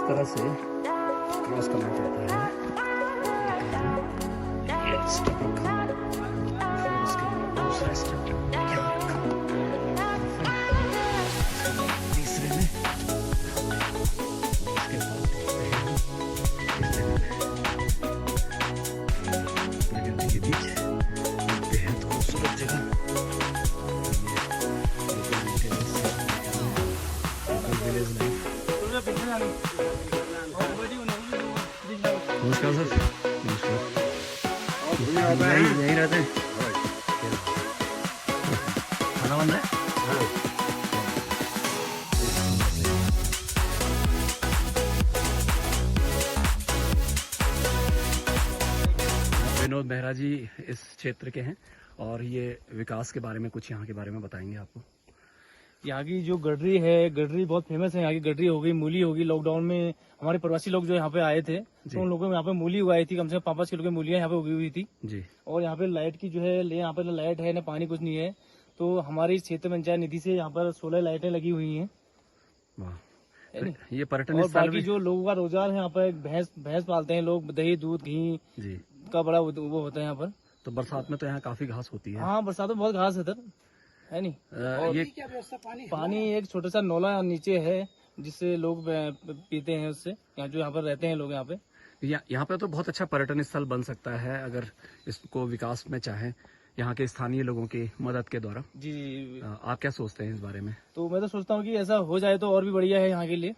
तरह से क्रॉस करना पड़ता है। एक स्टेप रखा, फिर उसके बाद दूसरा स्टेप यहाँ रखा, फिर तीसरे में, उसके बाद प्रकृति के बीच बेहद खूबसूरत जगह। नमस्कार सर। नमस्कार। यहीं रहते हैं? खाना बन रहा है? विनोद मेहरा जी इस क्षेत्र के हैं और ये विकास के बारे में कुछ यहाँ के बारे में बताएंगे आपको। यहाँ की जो गडरी है, गडरी बहुत फेमस है। यहाँ की गडरी हो गई, मूली होगी। लॉकडाउन में हमारे प्रवासी लोग जो यहाँ पे आए थे तो उन लोगों ने यहाँ पे मूली उगाई थी। कम से कम 5-5 किलो की मूलियाँ यहाँ पे उगी हुई थी जी। और यहाँ पे लाइट की जो है, यहाँ पे लाइट है ना पानी कुछ नहीं है। तो हमारी क्षेत्र पंचायत निधि से यहाँ पर 16 लाइटें लगी हुई हैं। वाह, ये पर्यटन और स्थल बाकी जो लोगों का रोजगार है, यहाँ पर भैंस पालते हैं लोग, दही दूध घी जी का बड़ा वो होता है यहाँ पर। तो बरसात में तो यहाँ काफी घास होती है। हाँ, बरसात में बहुत घास है इधर, है नहीं। और ये क्या व्यवस्था? पानी एक छोटा सा नौला नीचे है जिससे लोग पीते हैं उससे। यहाँ पर रहते हैं लोग यहाँ पे। यहाँ पे तो बहुत अच्छा पर्यटन स्थल बन सकता है अगर इसको विकास में चाहें यहाँ के स्थानीय लोगों की मदद के द्वारा। जी, आप क्या सोचते हैं इस बारे में? तो मैं तो सोचता हूँ कि ऐसा हो जाए तो और भी बढ़िया है यहाँ के लिए।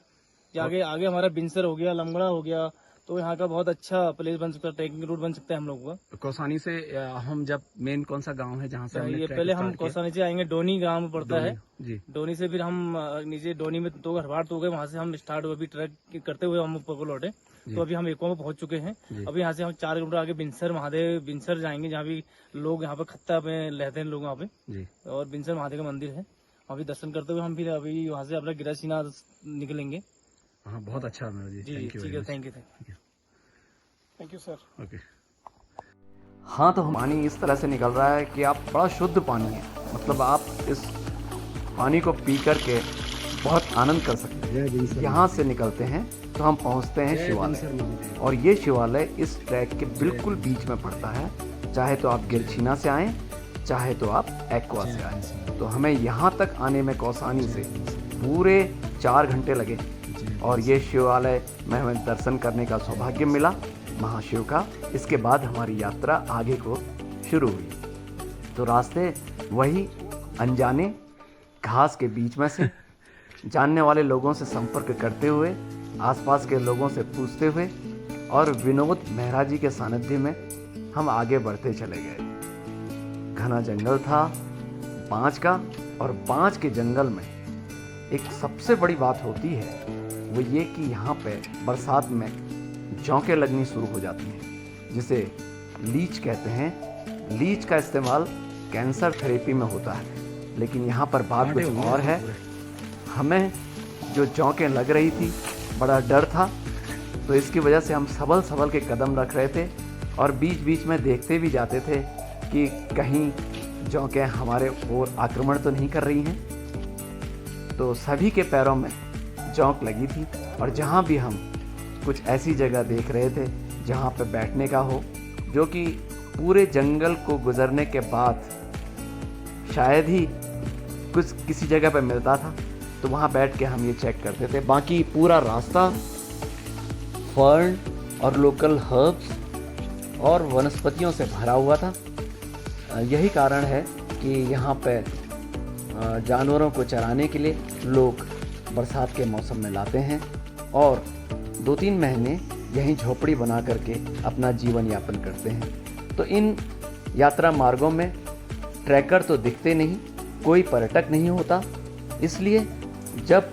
आगे आगे हमारा बिनसर हो गया, लमगड़ा हो गया, तो यहाँ का बहुत अच्छा प्लेस बन सकता है, ट्रैकिंग रूट बन सकता है हम लोग का। कौसानी से हम जब मेन कौन सा गांव है जहाँ से हमने ये पहले हम कौसानी से आएंगे, डोनी गांव पड़ता है जी। डोनी से फिर हम नीचे डोनी में 2 घरवाड़ तो हो गए, वहाँ से हम स्टार्ट हुए, अभी ट्रैक करते हुए हम ऊपर को लौटे। तो अभी हम एको में पहुंच चुके हैं। अभी यहाँ से हम 4 किलोमीटर आगे बिनसर महादेव बिनसर जाएंगे, जहाँ भी लोग यहाँ पे खत्ता में रहते हैं लोग वहाँ पे जी। और बिनसर महादेव का मंदिर है, वहाँ भी दर्शन करते हुए हम फिर अभी वहाँ से अपना गिरासीना निकलेंगे। हाँ, बहुत अच्छा जी। ठीक है, थैंक यू सर। ओके। हाँ, तो पानी इस तरह से निकल रहा है कि आप बड़ा शुद्ध पानी है, मतलब आप इस पानी को पी करके बहुत आनंद कर सकते हैं। यहाँ से निकलते हैं तो हम पहुँचते हैं शिवालय, और ये शिवालय इस ट्रैक के बिल्कुल बीच में पड़ता है। चाहे तो आप गिरछीना से आएँ, चाहे तो आप एक्वा से आएँ। तो हमें यहाँ तक आने में कौसानी से पूरे 4 घंटे लगे और ये शिवालय में हमें दर्शन करने का सौभाग्य मिला महाशिव का। इसके बाद हमारी यात्रा आगे को शुरू हुई। तो रास्ते वही अनजाने घास के बीच में से जानने वाले लोगों से संपर्क करते हुए, आसपास के लोगों से पूछते हुए और विनोद मेहरा जी के सानिध्य में हम आगे बढ़ते चले गए। घना जंगल था बांज का, और बांज के जंगल में एक सबसे बड़ी बात होती है वो ये कि यहाँ पे बरसात में जौंकें लगनी शुरू हो जाती हैं, जिसे लीच कहते हैं। लीच का इस्तेमाल कैंसर थेरेपी में होता है, लेकिन यहाँ पर बात कुछ और है। हमें जो जौंकें लग रही थी, बड़ा डर था, तो इसकी वजह से हम संभल के कदम रख रहे थे और बीच बीच में देखते भी जाते थे कि कहीं जौंकें हमारे ओर आक्रमण तो नहीं कर रही हैं। तो सभी के पैरों में जौंक लगी थी, और जहाँ भी हम कुछ ऐसी जगह देख रहे थे जहाँ पे बैठने का हो, जो कि पूरे जंगल को गुजरने के बाद शायद ही किसी जगह पे मिलता था, तो वहाँ बैठ के हम ये चेक करते थे। बाकी पूरा रास्ता फर्न और लोकल हर्ब्स और वनस्पतियों से भरा हुआ था। यही कारण है कि यहाँ पे जानवरों को चराने के लिए लोग बरसात के मौसम में लाते हैं और 2-3 महीने यहीं झोपड़ी बना करके अपना जीवन यापन करते हैं। तो इन यात्रा मार्गों में ट्रैकर तो दिखते नहीं, कोई पर्यटक नहीं होता, इसलिए जब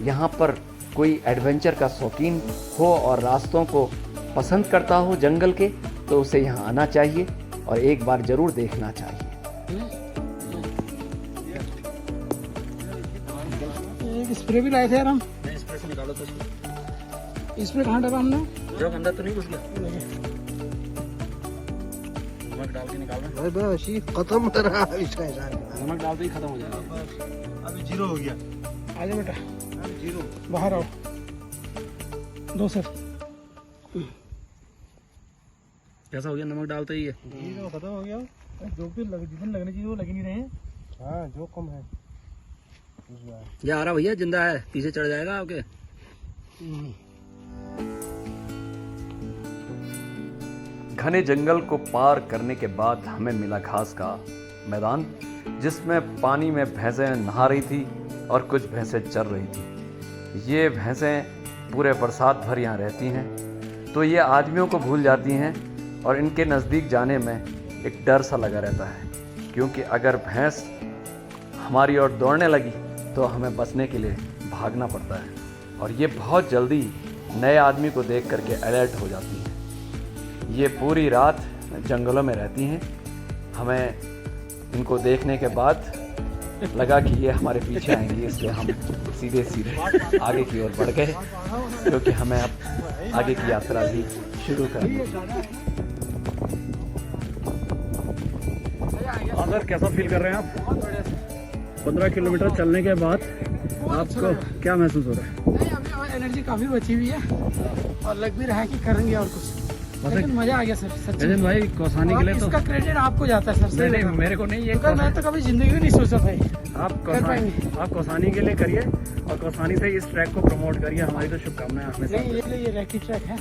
यहाँ पर कोई एडवेंचर का शौकीन हो और रास्तों को पसंद करता हो जंगल के, तो उसे यहाँ आना चाहिए और एक बार ज़रूर देखना चाहिए। स्प्रे भी लाए थे यार हम। स्प्रे से निकालो तो स्प्रे कहाँ डाला हमने? जो अंदर तो नहीं घुस गया, नमक डाल के निकाल रहे हैं। बस खत्म हो रहा है इसका हिसाब, नमक डालते ही खत्म हो जाएगा। अभी 0 हो गया। आजा बेटा, अभी 0 बाहर आओ। दो सर। कैसा हो गया नमक डालते ही है? खत्म हो गया, जो भी जितने लगने चाहिए वो लग नहीं रहे हैं। हाँ जो कम है। ये आ रहा भैया, जिंदा है, पीछे चढ़ जाएगा आपके। घने जंगल को पार करने के बाद हमें मिला घास का मैदान, जिसमें पानी में भैंसें नहा रही थी और कुछ भैंसें चर रही थी। ये भैंसें पूरे बरसात भर यहाँ रहती हैं, तो ये आदमियों को भूल जाती हैं और इनके नज़दीक जाने में एक डर सा लगा रहता है, क्योंकि अगर भैंस हमारी ओर दौड़ने लगी तो हमें बचने के लिए भागना पड़ता है। और ये बहुत जल्दी नए आदमी को देख करके अलर्ट हो जाती हैं। ये पूरी रात जंगलों में रहती हैं। हमें इनको देखने के बाद लगा कि ये हमारे पीछे आएंगी, इसलिए हम सीधे सीधे आगे की ओर बढ़ गए, क्योंकि हमें अब आगे की यात्रा भी शुरू करनी है। अगर कैसा फील कर रहे हैं आप? 15 किलोमीटर चलने के बाद आपको क्या महसूस हो रहा है? नहीं, अभी हमारी एनर्जी काफी बची हुई है और लग भी रहा है कि करेंगे और कुछ, लेकिन मजा आ गया सर सच्ची भाई। कौसानी के लिए तो इसका क्रेडिट आपको जाता है सर। नहीं, मेरे को नहीं, ये मैं तो कभी जिंदगी में नहीं सोचा था आप कौसानी के लिए करिए और कौसानी से इस ट्रैक को प्रमोट करिए। हमारी तो शुभकामनाएं हमेशा। नहीं, ये रैकी ट्रैक है।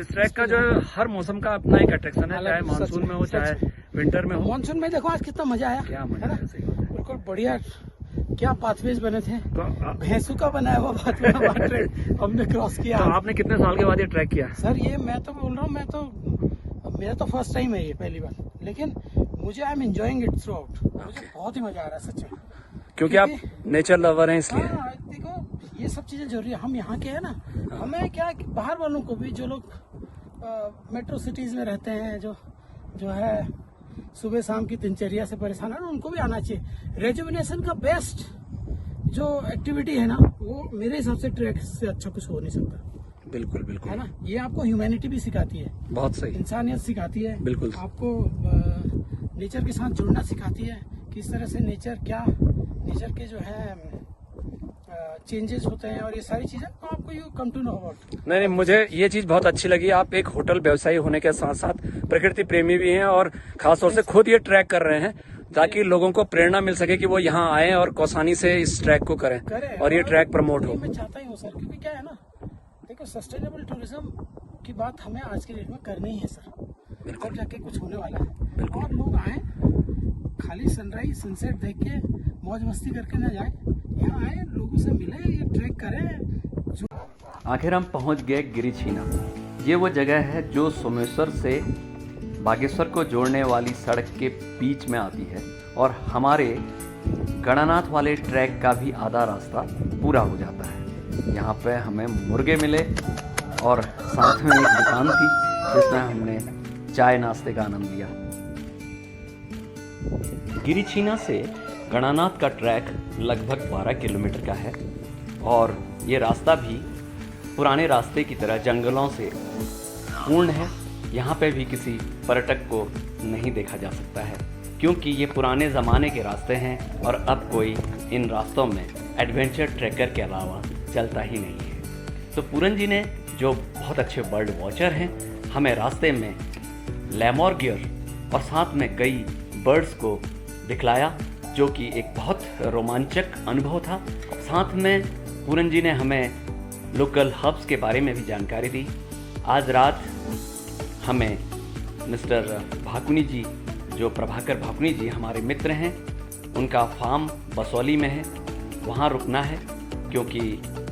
इस ट्रैक का जो हर मौसम का अपना एक अट्रैक्शन है, चाहे मानसून में हो चाहे विंटर में हो। मानसून में देखो आज कितना मजा आया, क्या मजा है, सही बात है। बिल्कुल बढ़िया। क्या पाथवेज बने थे, भैंसों का बनाया हुआ पाथवे हमने क्रॉस किया। तो आपने कितने साल के बाद ये ट्रैक किया? सर ये मैं तो बोल रहा हूँ, मेरा तो फर्स्ट टाइम है ये, पहली बार, लेकिन मुझे I am enjoying it through out. मुझे बहुत ही मजा आ रहा है सच में, क्योंकि आप नेचर लवर हैं इसलिए। हाँ, देखो ये सब चीजें जरूरी है। हम यहाँ के हैं ना, हमें क्या बाहर वालों को भी, जो लोग मेट्रो सिटीज में रहते हैं, जो है सुबह शाम की दिनचर्या से परेशान है ना, उनको भी आना चाहिए। रेजुविनेशन का बेस्ट जो एक्टिविटी है ना, वो मेरे हिसाब से ट्रैक से अच्छा कुछ हो नहीं सकता। बिल्कुल बिल्कुल है ना, ये आपको ह्यूमैनिटी भी सिखाती है, बहुत सही, इंसानियत सिखाती है, बिल्कुल आपको नेचर के साथ जुड़ना सिखाती है, किस तरह से नेचर के जो है चेंजेस होते हैं और ये सारी चीजें तो आपको you come to know about. नहीं, मुझे ये चीज बहुत अच्छी लगी। आप एक होटल व्यवसायी होने के साथ साथ प्रकृति प्रेमी भी हैं और खासतौर से खुद ये ट्रैक कर रहे हैं, ताकि लोगों को प्रेरणा मिल सके कि वो यहाँ आए और कौसानी से इस ट्रैक को करें और ये ट्रैक प्रमोट हो। मैं चाहता ही हूँ सर, क्योंकि क्या है ना, देखो सस्टेनेबल टूरिज्म की बात हमें आज के डेट में करनी ही है सर, तब जाके कुछ होने वाला है। और लोग आए, खाली सनराइज सनसेट देख के मौज मस्ती करके ना जाए, यहाँ आए, लोगों से मिले, ये ट्रैक करें। आखिर हम पहुंच गए गिरिछीना। ये वो जगह है जो सोमेश्वर से बागेश्वर को जोड़ने वाली सड़क के बीच में आती है और हमारे गणानाथ वाले ट्रैक का भी आधा रास्ता पूरा हो जाता है। यहाँ पे हमें मुर्गे मिले और साथ में एक दुकान थी जिसमें हमने चाय नाश्ते का आनंद लिया। गिरिछीना से गणानाथ का ट्रैक लगभग 12 किलोमीटर का है और ये रास्ता भी पुराने रास्ते की तरह जंगलों से पूर्ण है। यहाँ पे भी किसी पर्यटक को नहीं देखा जा सकता है, क्योंकि ये पुराने ज़माने के रास्ते हैं और अब कोई इन रास्तों में एडवेंचर ट्रैकर के अलावा चलता ही नहीं है। तो पूरन जी ने, जो बहुत अच्छे बर्ड वॉचर हैं, हमें रास्ते में लैमोर गियर और साथ में कई बर्ड्स को दिखलाया, जो कि एक बहुत रोमांचक अनुभव था। साथ में पूरन जी ने हमें लोकल हब्स के बारे में भी जानकारी दी। आज रात हमें मिस्टर भाकुनी जी, जो प्रभाकर भाकुनी जी हमारे मित्र हैं, उनका फार्म बसौली में है, वहाँ रुकना है, क्योंकि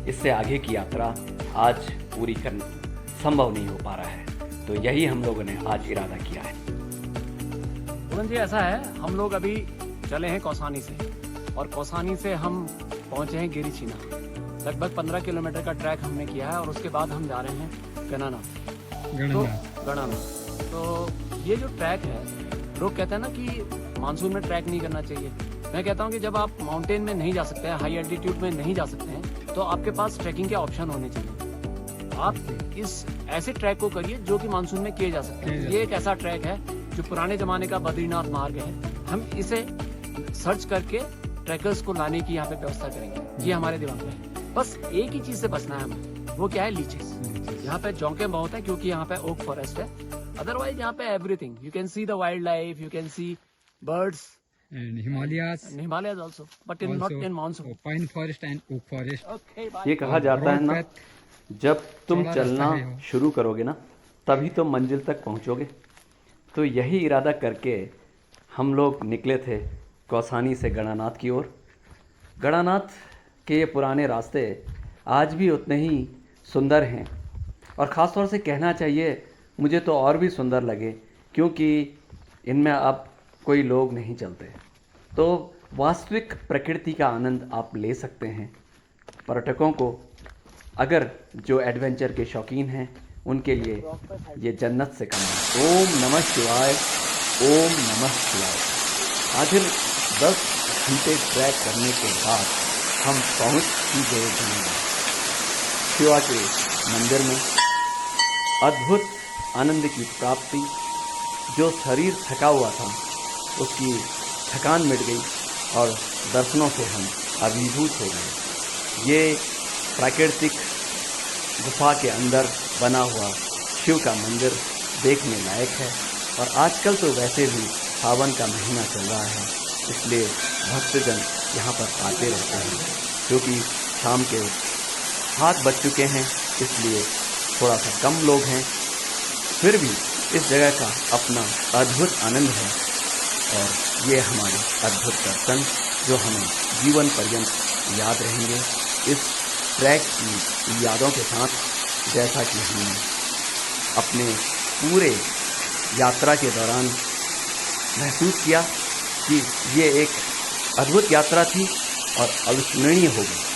इससे आगे की यात्रा आज पूरी करना संभव नहीं हो पा रहा है। तो यही हम लोगों ने आज इरादा किया है। पूरन जी, ऐसा है, हम लोग अभी चले हैं कौसानी से और कौसानी से हम पहुंचे हैं गिरिछीना। लगभग 15 किलोमीटर का ट्रैक हमने किया है और उसके बाद हम जा रहे हैं गणानाथ। तो ये जो ट्रैक है, लोग कहते हैं ना कि मानसून में ट्रैक नहीं करना चाहिए। मैं कहता हूँ कि जब आप माउंटेन में नहीं जा सकते हैं, हाई एल्टीट्यूड में नहीं जा सकते हैं, तो आपके पास ट्रैकिंग के ऑप्शन होने चाहिए। आप इस ऐसे ट्रैक को करिए जो कि मानसून में किए जा सकते हैं। ये एक ऐसा ट्रैक है जो पुराने जमाने का बद्रीनाथ मार्ग है। हम इसे सर्च करके ट्रैकर्स को लाने की यहाँ पे व्यवस्था करेंगे, ये हमारे दिमाग में है। बस एक ही चीज से बचना है हमें, वो क्या है, लीचेस। यहाँ पे जौंके बहुत है क्योंकि यहाँ पे ओक फॉरेस्ट है। अदरवाइज यहाँ पे everything, you can see the wild life, you can see birds And Himalayas, Himalayas also, but in not in monsoon. pine forest and oak forest. Okay ये कहा जाता है ना, जब तुम थोड़ा चलना रास्ता है वो। शुरू करोगे ना, तभी तो मंजिल तक पहुंचोगे। तो यही इरादा करके हम लोग निकले थे कौसानी से गणानाथ की ओर। गणानाथ के ये पुराने रास्ते आज भी उतने ही सुंदर हैं, और ख़ास तौर से कहना चाहिए मुझे तो और भी सुंदर लगे, क्योंकि इनमें अब कोई लोग नहीं चलते। तो वास्तविक प्रकृति का आनंद आप ले सकते हैं। पर्यटकों को, अगर जो एडवेंचर के शौकीन हैं, उनके लिए ये जन्नत से कम है। ओम नमः शिवाय, ओम नमः शिवाय। आखिर 10 घंटे ट्रैक करने के बाद हम पहुंच ही गए गंगा शिवा के मंदिर में। अद्भुत आनंद की प्राप्ति, जो शरीर थका हुआ था उसकी थकान मिट गई और दर्शनों से हम अभिभूत हो गए। ये प्राकृतिक गुफा के अंदर बना हुआ शिव का मंदिर देखने लायक है, और आजकल तो वैसे भी सावन का महीना चल रहा है, इसलिए भक्तजन यहाँ पर आते रहते हैं। क्योंकि शाम के 7 बज चुके हैं, इसलिए थोड़ा सा कम लोग हैं, फिर भी इस जगह का अपना अद्भुत आनंद है, और ये हमारे अद्भुत दर्शन जो हमें जीवन पर्यंत याद रहेंगे। इस ट्रैक की यादों के साथ, जैसा कि हमने अपने पूरे यात्रा के दौरान महसूस किया कि ये एक अद्भुत यात्रा थी और अविस्मरणीय हो गई।